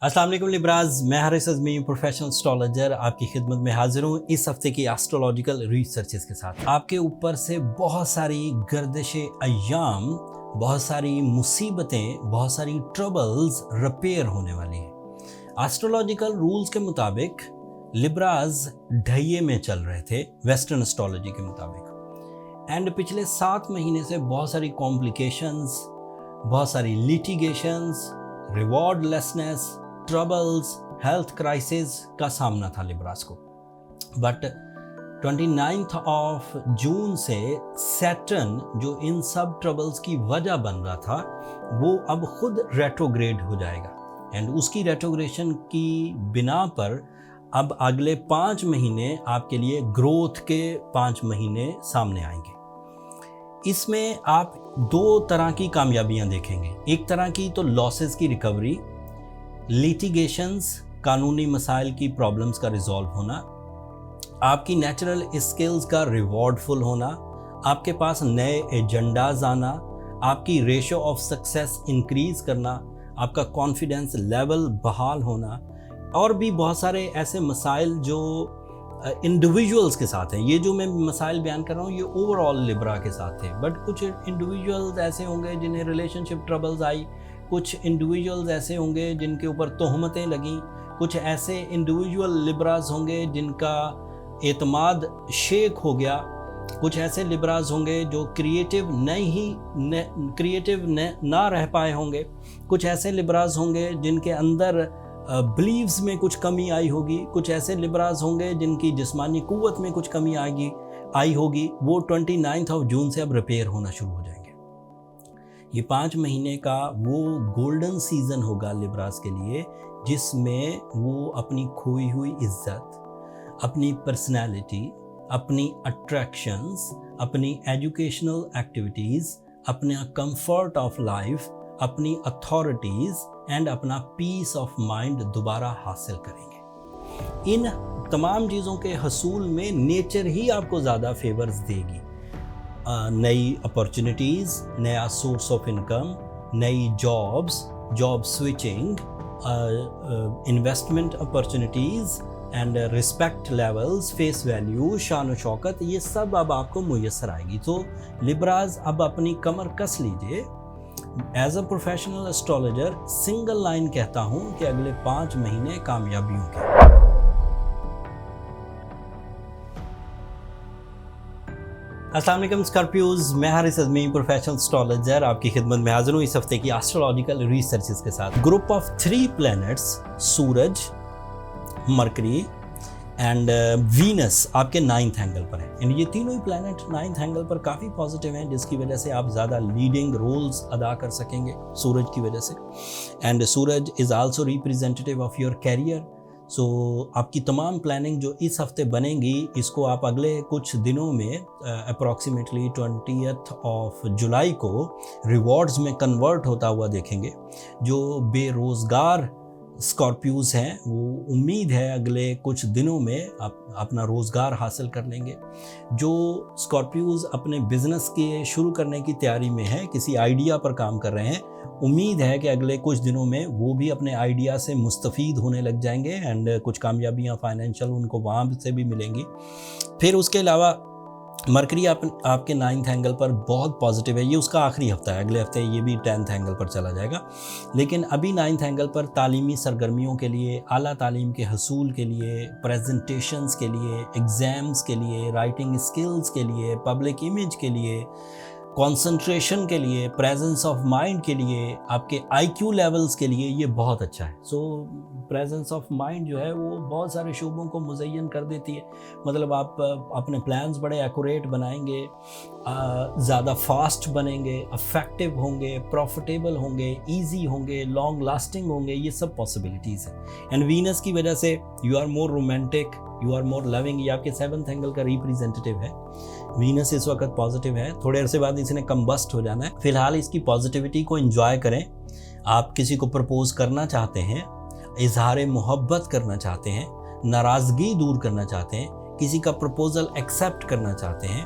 अस्सलाम वालेकुम लिब्राज, मैं हारिस अज़मी प्रोफेशनल एस्ट्रोलॉजर आपकी खिदमत में हाजिर हूँ इस हफ्ते की एस्ट्रोलॉजिकल रिसर्चेस के साथ। आपके ऊपर से बहुत सारी गर्दिश अय्याम, बहुत सारी मुसीबतें, बहुत सारी ट्रबल्स रिपेयर होने वाली हैं। एस्ट्रोलॉजिकल रूल्स के मुताबिक लिब्राज ढैये में चल रहे थे वेस्टर्न एस्ट्रोलॉजी के मुताबिक, एंड पिछले 7 महीने से बहुत सारी कॉम्प्लिकेशंस, बहुत सारी लिटिगेशंस, रिवॉर्डलेसनेस, ट्रबल्स, हेल्थ क्राइसिस का सामना था लिब्रास को। बट 29 ऑफ जून से सैटर्न, जो इन सब ट्रबल्स की वजह बन रहा था, वो अब खुद रेट्रोग्रेड हो जाएगा, एंड उसकी रेट्रोग्रेशन की बिना पर अब अगले 5 महीने आपके लिए ग्रोथ के 5 महीने सामने आएंगे। इसमें आप 2 तरह की कामयाबियां देखेंगे। एक तरह की तो लॉसेस की रिकवरी, लिटिगेशंस, कानूनी मसाइल की प्रॉब्लम्स का रिजॉल्व होना, आपकी नेचुरल स्किल्स का रिवॉर्डफुल होना, आपके पास नए एजेंडाज आना, आपकी रेशो ऑफ सक्सेस इंक्रीज करना, आपका कॉन्फिडेंस लेवल बहाल होना, और भी बहुत सारे ऐसे मसाइल जो इंडिविजुअल्स के साथ हैं। ये जो मैं मसाइल बयान कर रहा हूँ ये ओवरऑल लिब्रा के साथ थे, बट कुछ इंडिविजुअल्स ऐसे होंगे जिन्हें रिलेशनशिप ट्रबल्स आई, कुछ इंडिविजुअल्स ऐसे होंगे जिनके ऊपर तोहमतें लगीं, कुछ ऐसे इंडिविजुअल लिब्रास होंगे जिनका एतमाद शेक हो गया, कुछ ऐसे लिब्रास होंगे जो क्रिएटिव ना रह पाए होंगे, कुछ ऐसे लिब्रास होंगे जिनके अंदर बिलीव्स में कुछ कमी आई होगी, कुछ ऐसे लिब्रास होंगे जिनकी जिस्मानी कुव्वत में कुछ कमी आई होगी। वो 29 ऑफ जून से अब रिपेयर होना शुरू हो जाएंगे। ये 5 महीने का वो गोल्डन सीजन होगा लिब्रास के लिए, जिसमें वो अपनी खोई हुई इज्जत, अपनी पर्सनैलिटी, अपनी अट्रैक्शंस, अपनी एजुकेशनल एक्टिविटीज़, अपना कंफर्ट ऑफ लाइफ, अपनी अथॉरिटीज़ एंड अपना पीस ऑफ माइंड दोबारा हासिल करेंगे। इन तमाम चीज़ों के हसूल में नेचर ही आपको ज़्यादा फेवर्स देगी। नई अपॉर्चुनिटीज़, नया सोर्स ऑफ इनकम, नई job switching, investment opportunities and respect levels, face value, शान व शौकत, ये सब अब आपको मुयस्सर आएगी। तो लिब्राज अब अपनी कमर कस लीजिए। As a professional astrologer single line कहता हूं कि अगले 5 महीने कामयाबियों के। अस्सलाम वालेकुम स्कॉर्पियोज, मैं हारिस अज़मी प्रोफेशनल एस्ट्रोलॉजर आपकी खिदमत में हाजिर हूँ इस हफ्ते की एस्ट्रोलॉजिकल रिसर्चेस के साथ। Group of 3 planets, Suraj, mercury and Venus आपके 9th एंगल पर है, एंड ये तीनों ही प्लैनेट 9th एंगल पर काफ़ी पॉजिटिव हैं, जिसकी वजह से आप ज़्यादा लीडिंग रोल्स अदा कर सकेंगे सूरज की वजह से। And suraj is also representative of your career. So आपकी तमाम प्लानिंग जो इस हफ्ते बनेंगी, इसको आप अगले कुछ दिनों में अप्रॉक्सीमेटली 20th ऑफ जुलाई को रिवॉर्ड्स में कन्वर्ट होता हुआ देखेंगे। जो बेरोज़गार स्कॉर्पियोज हैं वो उम्मीद है अगले कुछ दिनों में अपना रोज़गार हासिल कर लेंगे। जो स्कॉर्पियोज अपने बिजनेस के शुरू करने की तैयारी में हैं, किसी आइडिया पर काम कर रहे हैं, उम्मीद है कि अगले कुछ दिनों में वो भी अपने आइडिया से मुस्तफ़ीद होने लग जाएंगे, एंड कुछ कामयाबियाँ फाइनेंशियल उनको वहाँ से भी मिलेंगी। फिर उसके अलावा मरकरी आपके 9th एंगल पर बहुत पॉजिटिव है। ये उसका आखिरी हफ्ता है, अगले हफ्ते ये भी 10th एंगल पर चला जाएगा, लेकिन अभी 9th एंगल पर तालीमी सरगर्मियों के लिए, आला तालीम के हसूल के लिए, प्रेजेंटेशंस के लिए, एग्ज़ाम्स के लिए, राइटिंग स्किल्स के लिए, पब्लिक इमेज के लिए, कंसंट्रेशन के लिए, प्रेजेंस ऑफ माइंड के लिए, आपके IQ लेवल्स के लिए ये बहुत अच्छा है। सो प्रेजेंस ऑफ माइंड जो है वो बहुत सारे शोबों को मुज़य्यन कर देती है। मतलब आप अपने प्लान्स बड़े एक्यूरेट बनाएंगे, ज़्यादा फास्ट बनेंगे, अफेक्टिव होंगे, प्रॉफिटेबल होंगे, ईजी होंगे, लॉन्ग लास्टिंग होंगे, ये सब पॉसिबिलिटीज़ हैं। एंड वीनस की वजह से you are more romantic, you are more loving, ये आपके 7th एंगल का रिप्रेजेंटेटिव है। वीनस इस वक्त पॉजिटिव है, थोड़े अरसे बाद इसने कम्बस्ट हो जाना है। फिलहाल इसकी पॉजिटिविटी को एंजॉय करें। आप किसी को प्रपोज करना चाहते हैं, इजहार मोहब्बत करना चाहते हैं, नाराज़गी दूर करना चाहते हैं, किसी का प्रपोज़ल एक्सेप्ट करना चाहते हैं,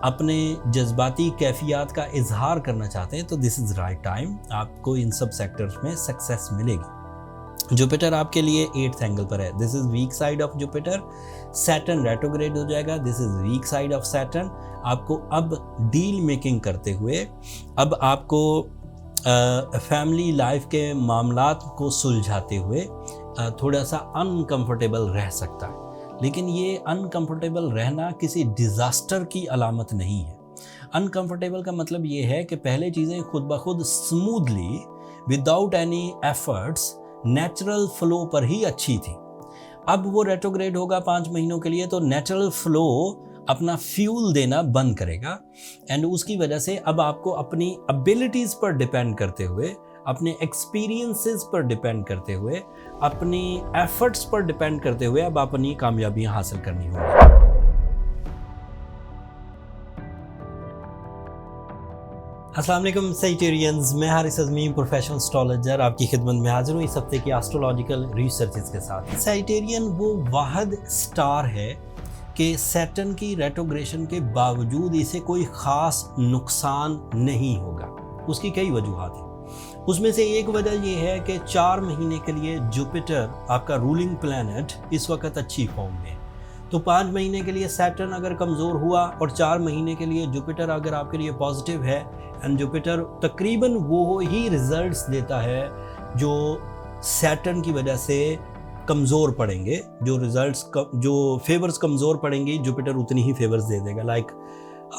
अपने जज्बाती कैफियत का इजहार करना चाहते हैं, तो दिस इज़ राइट टाइम। आपको इन सब सेक्टर्स में सक्सेस मिलेगी। जुपिटर आपके लिए 8th एंगल पर है, this is weak side of Jupiter. Saturn retrograde हो जाएगा, this is weak side of Saturn. आपको अब डील मेकिंग करते हुए, अब आपको फैमिली लाइफ के मामलात को सुलझाते हुए थोड़ा सा अनकंफर्टेबल रह सकता है, लेकिन ये अनकंफर्टेबल रहना किसी डिज़ास्टर की अलामत नहीं है। अनकंफर्टेबल का मतलब ये है कि पहले चीज़ें खुद ब खुद smoothly without any efforts natural flow पर ही अच्छी थी। अब वो रेट्रोग्रेड होगा 5 महीनों के लिए, तो नेचुरल फ्लो अपना फ्यूल देना बंद करेगा एंड उसकी वजह से अब आपको अपनी एबिलिटीज़ पर डिपेंड करते हुए, अपने एक्सपीरियंसेस पर डिपेंड करते हुए, अपनी एफर्ट्स पर डिपेंड करते हुए अब अपनी कामयाबियां हासिल करनी होंगी। अस्सलाम वालेकुम सैजिटेरियंस, मैं हारिस अज़मी प्रोफेशनल एस्ट्रोलॉजर आपकी खिदमत में हाजिर हूँ इस हफ्ते की एस्ट्रोलॉजिकल रिसर्चेस के साथ। सैजिटेरियन वो वाहिद स्टार है कि सैटर्न की रेट्रोग्रेशन के बावजूद इसे कोई ख़ास नुकसान नहीं होगा। उसकी कई वजूहात हैं, उसमें से एक वजह यह है कि 4 महीने के लिए जुपिटर आपका रूलिंग प्लैनेट इस वक्त अच्छी फॉर्म में है। तो 5 महीने के लिए सैटर्न अगर कमज़ोर हुआ और 4 महीने के लिए जुपिटर अगर आपके लिए पॉजिटिव है, एंड जुपिटर तकरीबन वो ही रिजल्ट्स देता है जो सैटर्न की वजह से कमज़ोर पड़ेंगे, जो फेवर्स कमज़ोर पड़ेंगी जुपिटर उतनी ही फेवर्स दे देगा। लाइक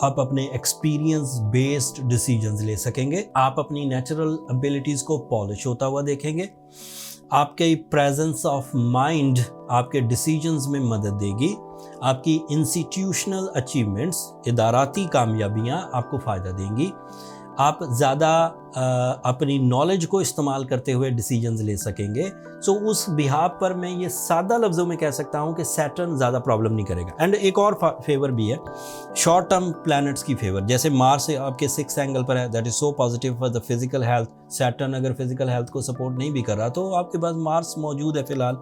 आप अपने एक्सपीरियंस बेस्ड डिसीजंस ले सकेंगे, आप अपनी नेचुरल एबिलिटीज़ को पॉलिश होता हुआ देखेंगे, आपके प्रेजेंस ऑफ माइंड आपके डिसीजंस में मदद देगी, आपकी इंस्टीट्यूशनल अचीवमेंट्स, इदाराती कामयाबियां आपको फ़ायदा देंगी, आप ज़्यादा अपनी नॉलेज को इस्तेमाल करते हुए डिसीजंस ले सकेंगे। सो उस बिहाफ पर मैं ये सादा लफ्ज़ों में कह सकता हूँ कि सैटर्न ज़्यादा प्रॉब्लम नहीं करेगा। एंड एक और फेवर भी है, शॉर्ट टर्म प्लैनेट्स की फेवर, जैसे मार्स आपके 6th एंगल पर है, that is so positive for the physical health. Saturn अगर फिजिकल हेल्थ को सपोर्ट नहीं भी कर रहा तो आपके पास मार्स मौजूद है फिलहाल।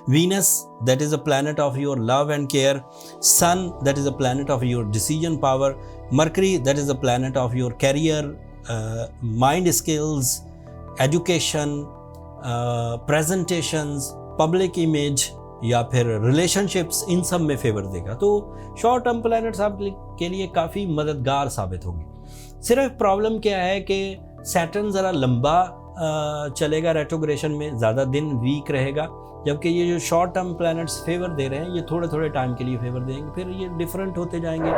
Venus that is a planet of your love and care, sun that is a planet of your decision power, Mercury that is a planet of your career, mind skills, education, presentations, public image या फिर relationships, इन सब में favour देगा। तो short term planets आपके लिए काफ़ी मददगार साबित होंगे। सिर्फ प्रॉब्लम क्या है कि सैटर्न ज़रा लंबा चलेगा रेट्रोग्रेशन में, ज़्यादा दिन वीक रहेगा, जबकि ये जो शॉर्ट टर्म प्लैनेट्स फेवर दे रहे हैं ये थोड़े थोड़े टाइम के लिए फेवर देंगे, फिर ये डिफरेंट होते जाएंगे।